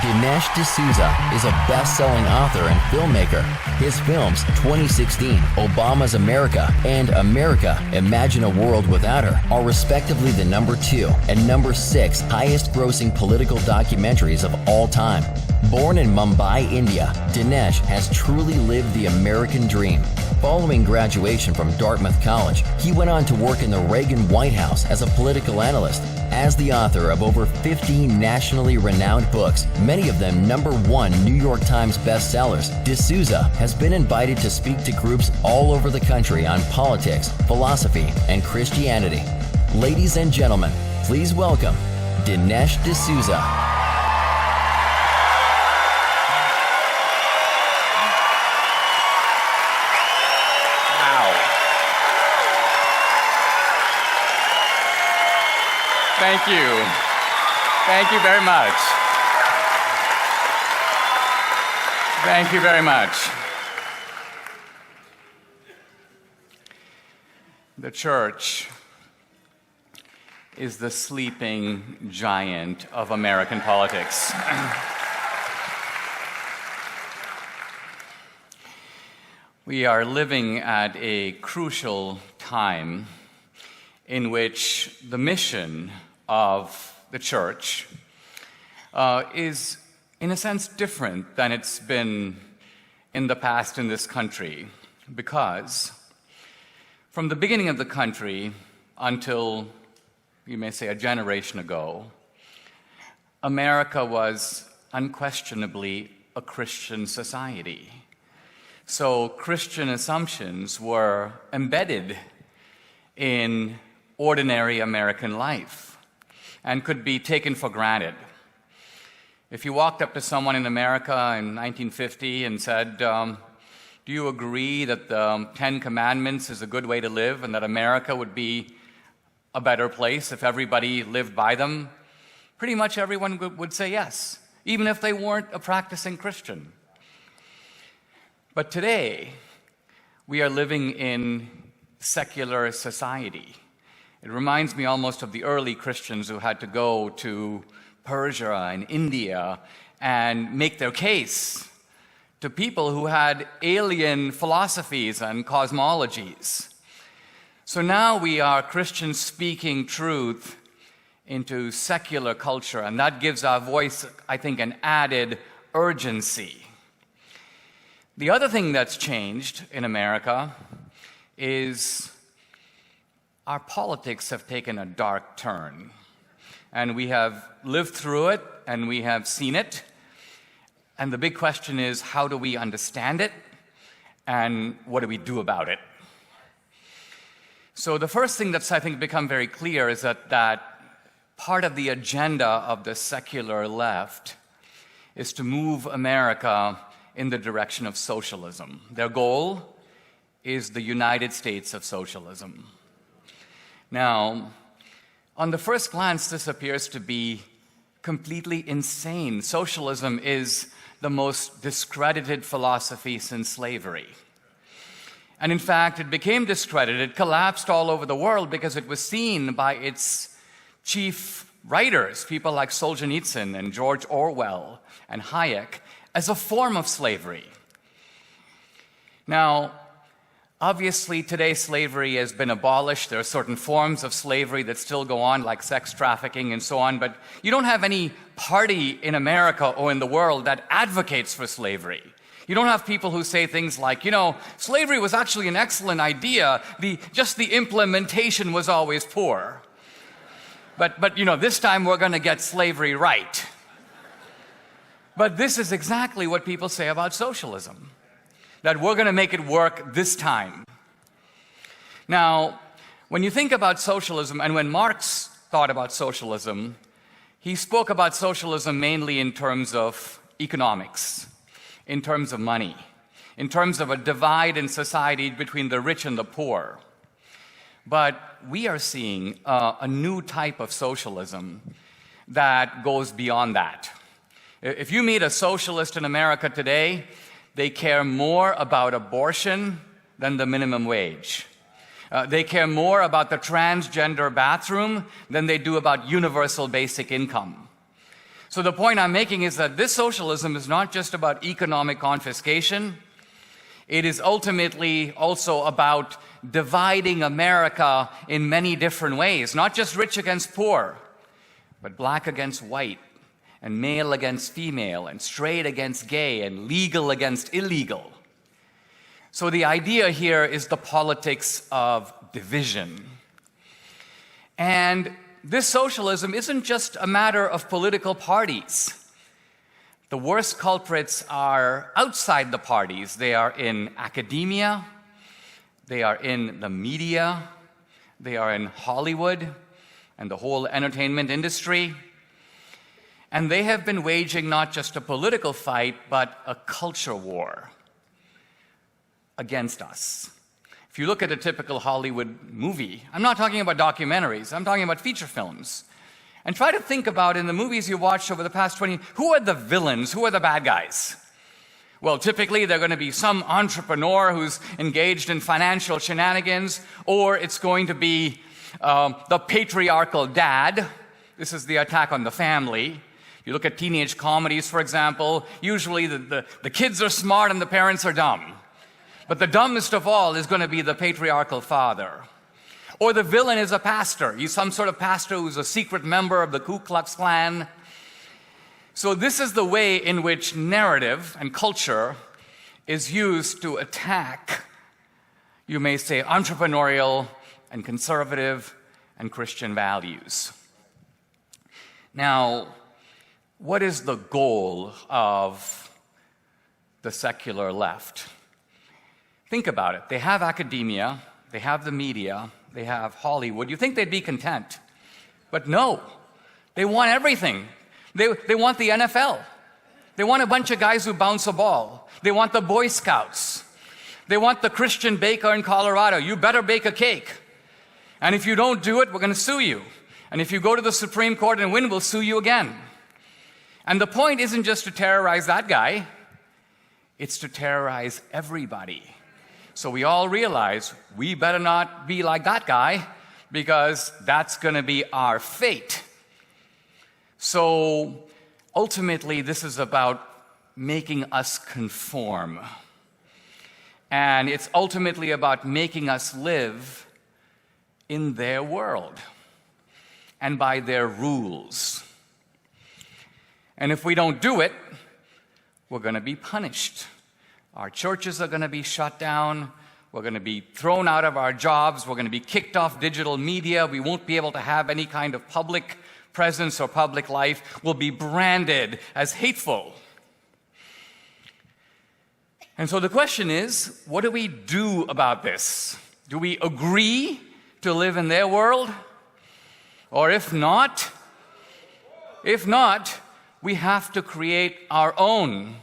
Dinesh D'Souza is a best-selling author and filmmaker. His films, 2016, Obama's America, and America, Imagine a World Without Her, are respectively the number 2 and number 6 highest-grossing political documentaries of all time. Born in Mumbai, India, Dinesh has truly lived the American dream. Following graduation from Dartmouth College, he went on to work in the Reagan White House as a political analyst. As the author of over 15 nationally renowned books, many of them #1 New York Times bestsellers, D'Souza has been invited to speak to groups all over the country on politics, philosophy, and Christianity. Ladies and gentlemen, please welcome Dinesh D'Souza. Thank you. Thank you very much. Thank you very much. The church is the sleeping giant of American politics. We are living at a crucial time in which the mission of the church is, in a sense, different than it's been in the past in this country, because from the beginning of the country until, you may say, a generation ago, America was unquestionably a Christian society. So Christian assumptions were embedded in ordinary American life and could be taken for granted. If you walked up to someone in America in 1950 and said, do you agree that the 10 Commandments is a good way to live and that America would be a better place if everybody lived by them? Pretty much everyone would say yes, even if they weren't a practicing Christian. But today, we are living in secular society. It reminds me almost of the early Christians who had to go to Persia and India and make their case to people who had alien philosophies and cosmologies. So now we are Christians speaking truth into secular culture, and that gives our voice, I think, an added urgency. The other thing that's changed in America is our politics have taken a dark turn, and we have lived through it, and we have seen it. And the big question is, how do we understand it, and what do we do about it? So the first thing that's, I think, become very clear is that part of the agenda of the secular left is to move America in the direction of socialism. Their goal is the United States of socialism. Now, on the first glance, this appears to be completely insane. Socialism is the most discredited philosophy since slavery. And in fact, it became discredited, it collapsed all over the world because it was seen by its chief writers, people like Solzhenitsyn and George Orwell and Hayek, as a form of slavery. Now, obviously, today slavery has been abolished. There are certain forms of slavery that still go on, like sex trafficking and so on, but you don't have any party in America or in the world that advocates for slavery. You don't have people who say things like, slavery was actually an excellent idea, just the implementation was always poor. But this time we're going to get slavery right. But this is exactly what people say about socialism, that we're going to make it work this time. Now, when you think about socialism, and when Marx thought about socialism, he spoke about socialism mainly in terms of economics, in terms of money, in terms of a divide in society between the rich and the poor. But we are seeing a new type of socialism that goes beyond that. If you meet a socialist in America today, they care more about abortion than the minimum wage. They care more about the transgender bathroom than they do about universal basic income. So the point I'm making is that this socialism is not just about economic confiscation. It is ultimately also about dividing America in many different ways, not just rich against poor, but black against white, and male against female, and straight against gay, and legal against illegal. So the idea here is the politics of division. And this socialism isn't just a matter of political parties. The worst culprits are outside the parties. They are in academia, they are in the media, they are in Hollywood and the whole entertainment industry. And they have been waging not just a political fight, but a culture war against us. If you look at a typical Hollywood movie, I'm not talking about documentaries, I'm talking about feature films. And try to think about in the movies you watched over the past 20, who are the villains, who are the bad guys? Well, typically they're going to be some entrepreneur who's engaged in financial shenanigans, or it's going to be the patriarchal dad. This is the attack on the family. You look at teenage comedies, for example, usually the kids are smart and the parents are dumb. But the dumbest of all is going to be the patriarchal father. Or the villain is a pastor. He's some sort of pastor who's a secret member of the Ku Klux Klan. So this is the way in which narrative and culture is used to attack, you may say, entrepreneurial and conservative and Christian values. Now, what is the goal of the secular left? Think about it. They have academia, they have the media, they have Hollywood. You think they'd be content. But no, they want everything. They want the NFL. They want a bunch of guys who bounce a ball. They want the Boy Scouts. They want the Christian baker in Colorado. You better bake a cake. And if you don't do it, we're going to sue you. And if you go to the Supreme Court and win, we'll sue you again. And the point isn't just to terrorize that guy. It's to terrorize everybody. So we all realize we better not be like that guy, because that's going to be our fate. So ultimately, this is about making us conform. And it's ultimately about making us live in their world and by their rules. And if we don't do it, we're going to be punished. Our churches are going to be shut down. We're going to be thrown out of our jobs. We're going to be kicked off digital media. We won't be able to have any kind of public presence or public life. We'll be branded as hateful. And so the question is, what do we do about this? Do we agree to live in their world? Or if not, we have to create our own.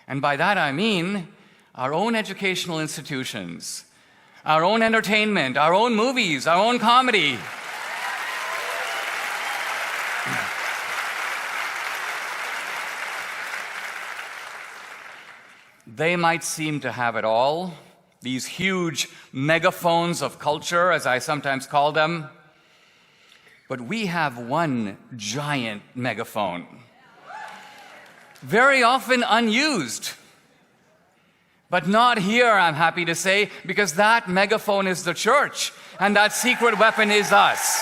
And by that I mean our own educational institutions, our own entertainment, our own movies, our own comedy. They might seem to have it all, these huge megaphones of culture, as I sometimes call them, but we have one giant megaphone, very often unused. But not here, I'm happy to say, because that megaphone is the church, and that secret weapon is us.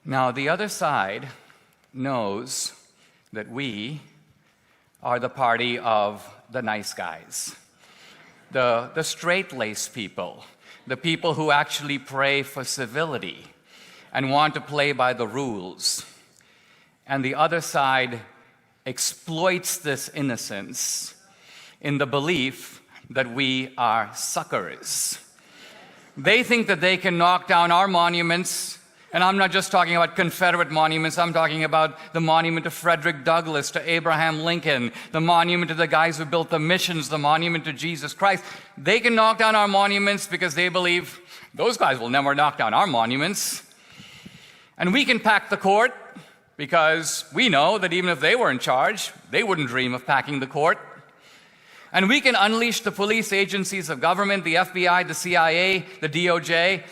Now, the other side knows that we are the party of the nice guys, the straight-laced people, the people who actually pray for civility and want to play by the rules. And the other side exploits this innocence in the belief that we are suckers. They think that they can knock down our monuments, And I'm not just talking about Confederate monuments. I'm talking about the monument to Frederick Douglass, to Abraham Lincoln, the monument to the guys who built the missions, the monument to Jesus Christ. They can knock down our monuments because they believe those guys will never knock down our monuments. And we can pack the court because we know that even if they were in charge, they wouldn't dream of packing the court. And we can unleash the police agencies of government, the FBI, the CIA, the DOJ,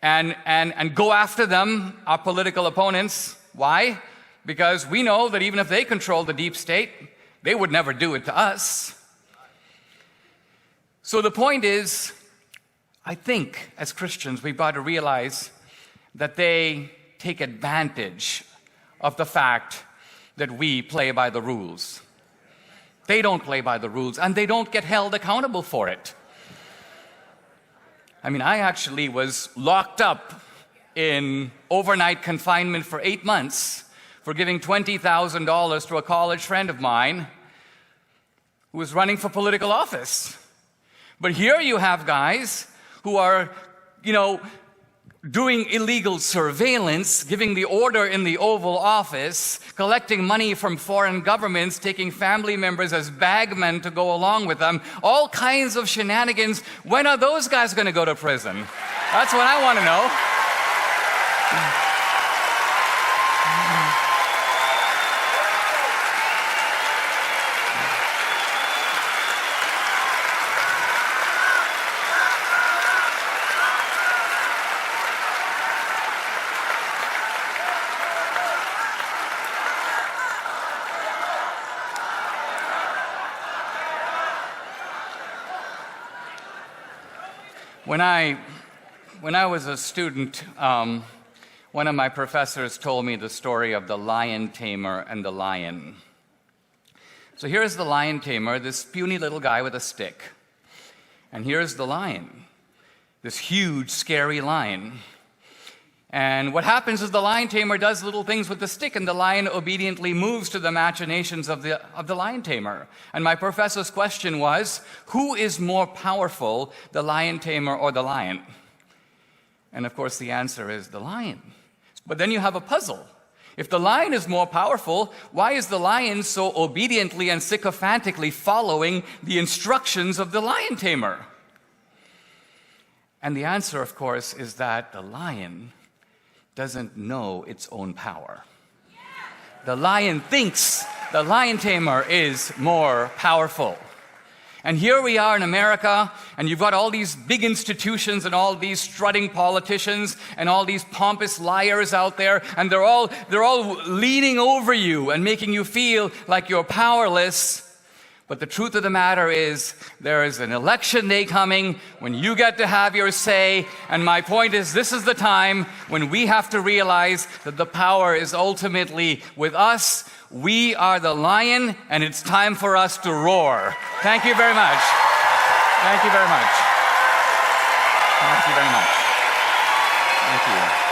and go after them, our political opponents. Why? Because we know that even if they control the deep state, they would never do it to us. So the point is, I think as Christians we've got to realize that they take advantage of the fact that we play by the rules. They don't play by the rules, and they don't get held accountable for it. I mean, I actually was locked up in overnight confinement for 8 months for giving $20,000 to a college friend of mine who was running for political office. But here you have guys who are, doing illegal surveillance, giving the order in the Oval Office, collecting money from foreign governments, taking family members as bagmen to go along with them, all kinds of shenanigans. When are those guys going to go to prison? That's what I want to know. When I was a student, one of my professors told me the story of the lion tamer and the lion. So here's the lion tamer, this puny little guy with a stick. And here's the lion, this huge, scary lion. And what happens is the lion tamer does little things with the stick, and the lion obediently moves to the machinations of the lion tamer. And my professor's question was, who is more powerful, the lion tamer or the lion? And of course the answer is the lion. But then you have a puzzle. If the lion is more powerful, why is the lion so obediently and sycophantically following the instructions of the lion tamer? And the answer, of course, is that the lion doesn't know its own power. The lion thinks the lion tamer is more powerful. And here we are in America, and you've got all these big institutions and all these strutting politicians and all these pompous liars out there, and they're all leaning over you and making you feel like you're powerless. But the truth of the matter is, there is an election day coming when you get to have your say. And my point is, this is the time when we have to realize that the power is ultimately with us. We are the lion, and it's time for us to roar. Thank you very much. Thank you very much. Thank you very much. Thank you.